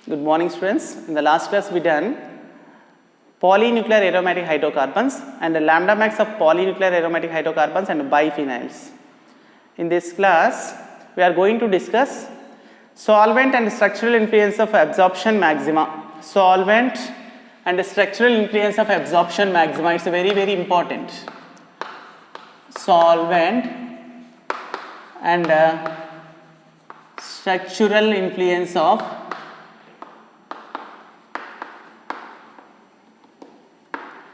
Good morning, students. In the last class we done polynuclear aromatic hydrocarbons and the lambda max of polynuclear aromatic hydrocarbons and biphenyls. In this class we are going to discuss solvent and structural influence of absorption maxima. Solvent and the structural influence of absorption maxima, it's very important. Solvent and structural influence of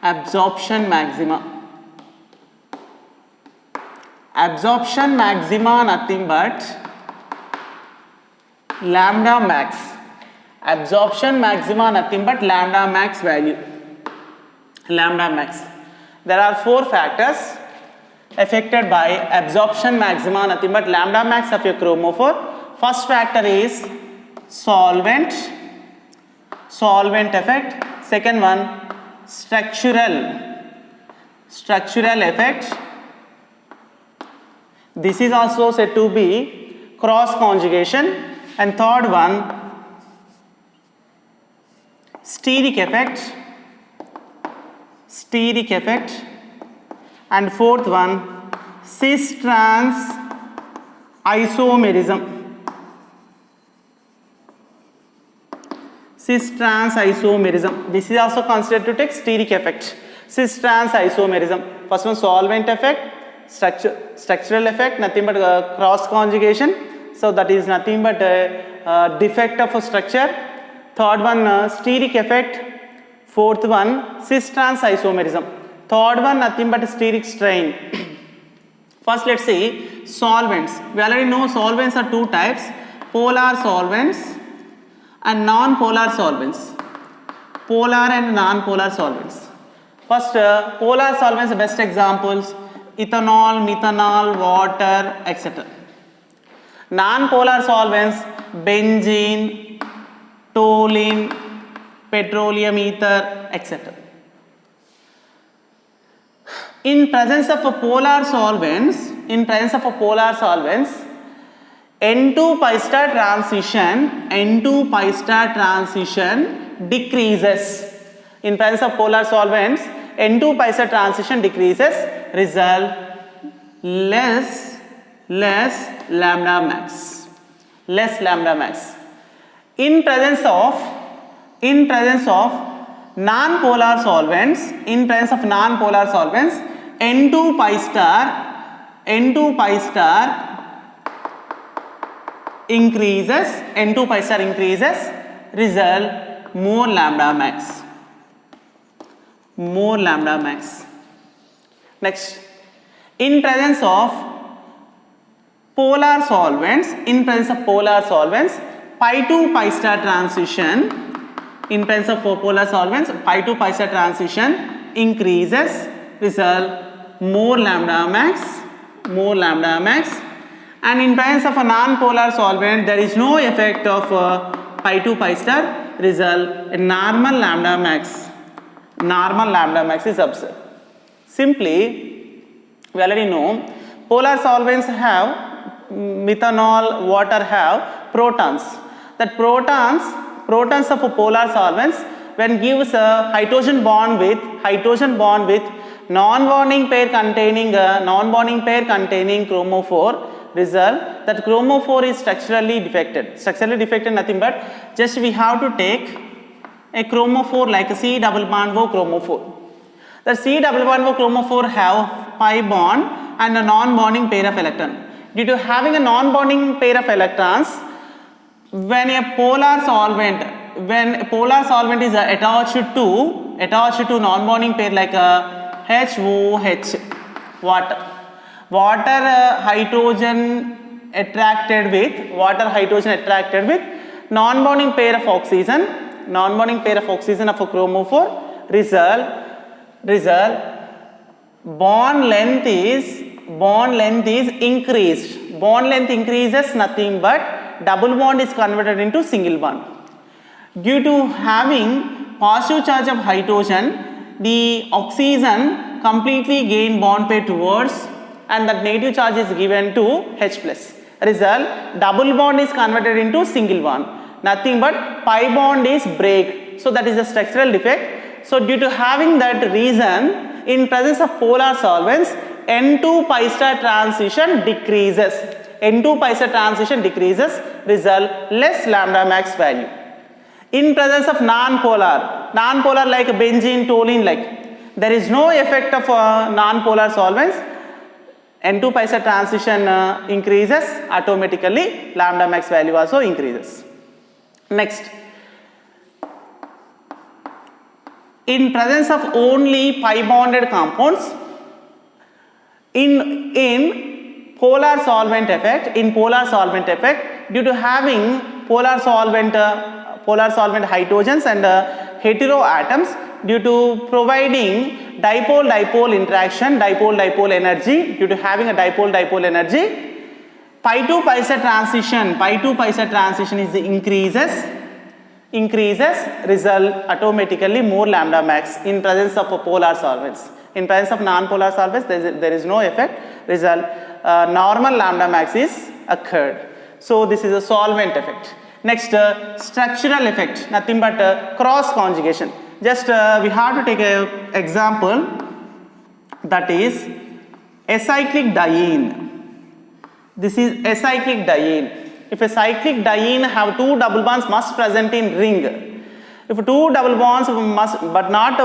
absorption maxima. Absorption maxima nothing but lambda max. Absorption maxima nothing but lambda max value. Lambda max. There are four factors affected by absorption maxima nothing but lambda max of a chromophore. First factor is solvent effect. Second one, structural effect. This is also said to be cross conjugation. And third one, steric effect. And fourth one, cis-trans isomerism. Cis-trans isomerism. This is also considered to take steric effect. Cis-trans isomerism. First one, solvent effect, structural effect, nothing but cross conjugation. So that is nothing but defect of a structure. Third one, steric effect. Fourth one, cis-trans isomerism. Third one, nothing but steric strain. First, let's see solvents. We already know solvents are two types: polar solvents and non-polar solvents. Polar and non-polar solvents. First, polar solvents, best examples: ethanol, methanol, water, etc. Non-polar solvents: benzene, toluene, petroleum ether, etc. In presence of polar solvents, N2 pi star transition decreases. In presence of polar solvents, N2 pi star transition decreases, result less lambda max. In presence of non-polar solvents, N2 pi star increases, result more lambda max. Next, in presence of polar solvents, pi 2 pi star transition, pi 2 pi star transition increases, result more lambda max. And in presence of a non-polar solvent, there is no effect of pi 2 pi star, result a normal lambda max is observed. Simply, we already know polar solvents have methanol, water have protons. That protons of polar solvents, when gives a hydrogen bond with non-bonding pair containing chromophore, result that chromophore is structurally defected. Nothing but just we have to take a chromophore like a C double bond O chromophore. The C double bond O chromophore have pi bond and a non-bonding pair of electrons. Due to having a non-bonding pair of electrons, when a polar solvent is attached to non-bonding pair like a HOH, water hydrogen attracted with non-bonding pair of oxygen of a chromophore, result bond length is increased. Bond length increases, nothing but double bond is converted into single bond. Due to having positive charge of hydrogen, the oxygen completely gain bond pair towards and that negative charge is given to H plus. Result, double bond is converted into single bond. Nothing but pi bond is break. So that is the structural defect. So due to having that reason, in presence of polar solvents, N2 pi star transition decreases. N2 pi star transition decreases, result less lambda max value. In presence of non-polar like benzene, toluene like, there is no effect of non-polar solvents. N2 pi star transition increases, automatically lambda max value also increases. Next, in presence of only pi bonded compounds, in polar solvent effect, due to having polar solvent hydrogens and hetero atoms, due to providing dipole-dipole interaction, dipole-dipole energy, due to having a dipole-dipole energy, pi 2 pi star transition is increases, result automatically more lambda max in presence of polar solvents. In presence of non-polar solvents, there is no effect, result normal lambda max is occurred. So this is a solvent effect. Next, structural effect, nothing but cross conjugation. Just we have to take an example, that is acyclic diene. This is acyclic diene. If a cyclic diene have two double bonds must present in ring. If two double bonds must but not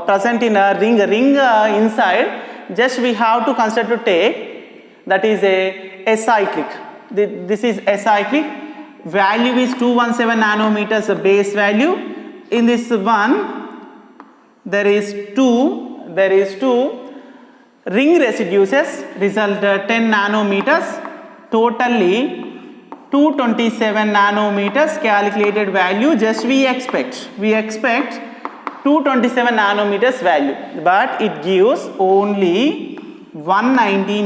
present in a ring inside, just we have to consider to take, that is a acyclic. This is acyclic. Value is 217 nanometers base value. In this one, there is two ring residues, result 10 nanometers, totally 227 nanometers calculated value. Just we expect 227 nanometers value, but it gives only 190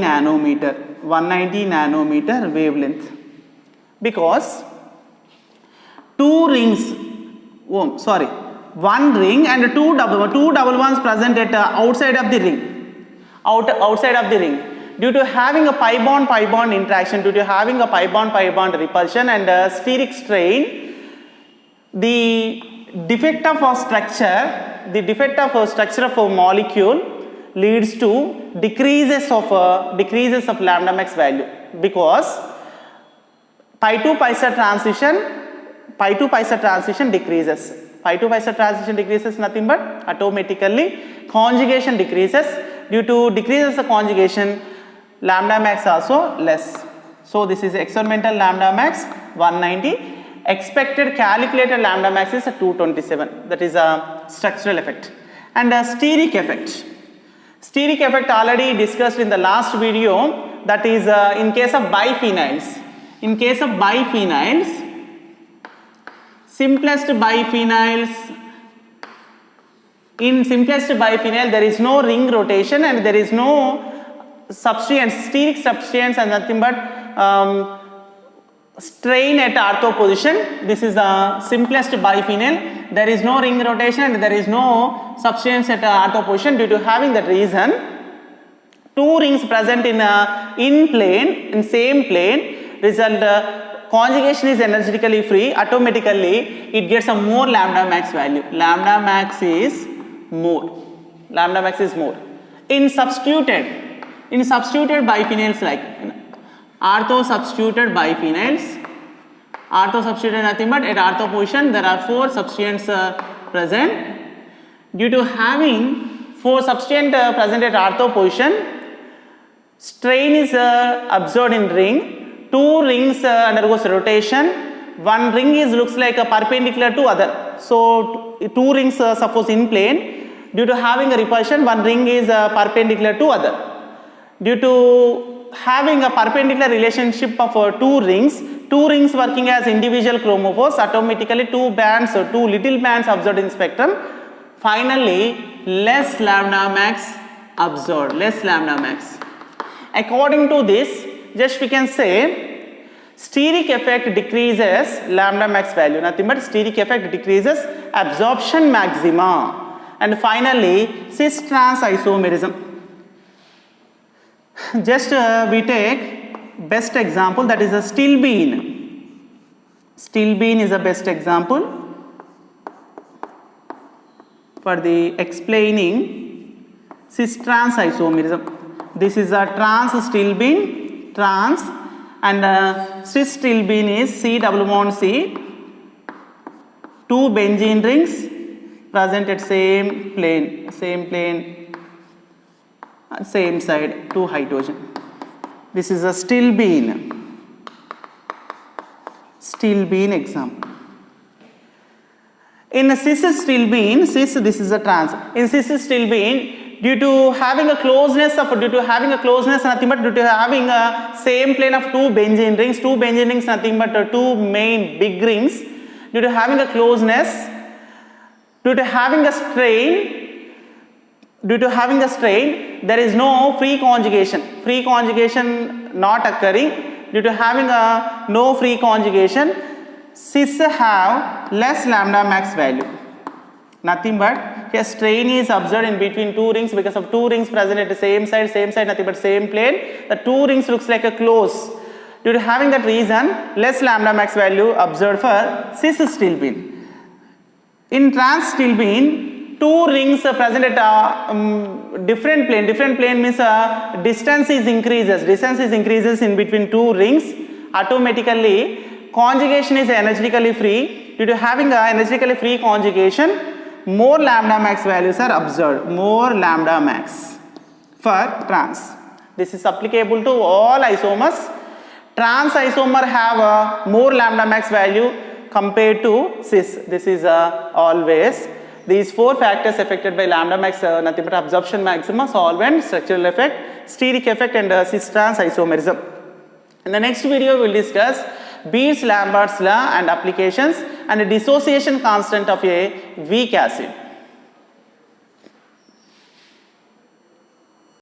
nanometer wavelength, because one ring and two double ones present at outside of the ring. Due to having a pi bond interaction, due to having a pi bond repulsion and steric strain, the defect of a structure of a molecule leads to decreases of lambda max value, because pi 2 pi star transition decreases. Pi 2 pi star transition decreases, nothing but automatically conjugation decreases. Due to decreases the conjugation, lambda max also less. So this is experimental lambda max 190. Expected calculated lambda max is 227. That is a structural effect. And a steric effect. Steric effect already discussed in the last video. That is in case of biphenyls. In case of biphenyls, in simplest biphenyl there is no ring rotation and there is no substituents, steric substituents, and nothing but strain at ortho position. This is the simplest biphenyl. There is no ring rotation and there is no substituents at ortho position. Due to having that reason, two rings present in same plane, result conjugation is energetically free. Automatically it gets a more lambda max value. Lambda max is more. In substituted biphenyls, like ortho substituted biphenyls, nothing but at ortho position there are 4 substituents present. Due to having 4 substituents present at ortho position, strain is absorbed in ring. 2 rings undergoes rotation. One ring looks like a perpendicular to other. So 2 rings suppose in plane. Due to having a repulsion, one ring is perpendicular to other. Due to having a perpendicular relationship of 2 rings working as individual chromophores, automatically 2 little bands observed in spectrum. Finally, less lambda max observed, According to this, just we can say steric effect decreases lambda max value, nothing but steric effect decreases absorption maxima. And finally, cis trans isomerism. Just we take best example, that is a steel bean. Stilbene is the best example for the explaining cis-trans isomerism. This is a trans stilbene, trans, and cis stilbene is C double bond C. Two benzene rings present at same plane, same side, two hydrogen. This is a stilbene example. In cis stilbene, this is a trans. In cis stilbene, due to having a closeness, nothing but due to having a same plane of two benzene rings, nothing but two main big rings. Due to having a closeness, due to having a strain, there is no free conjugation not occurring. Due to having no free conjugation, cis have less lambda max value. Nothing but here strain is observed in between two rings because of two rings present at the same side, nothing but same plane. The two rings looks like a close. Due to having that reason, less lambda max value observed for cis stilbene. In trans stilbene, two rings are present at different plane means distance is increases in between two rings. Automatically conjugation is energetically free. Due to having a energetically free conjugation, more lambda max values are observed, more lambda max for trans. This is applicable to all isomers. Trans isomer have more lambda max value compared to cis. This is always. These four factors affected by lambda max, nothing but absorption maxima, solvent, structural effect, steric effect, and cis-trans isomerism. In the next video, we will discuss Beer's-Lambert's law and applications and a dissociation constant of a weak acid.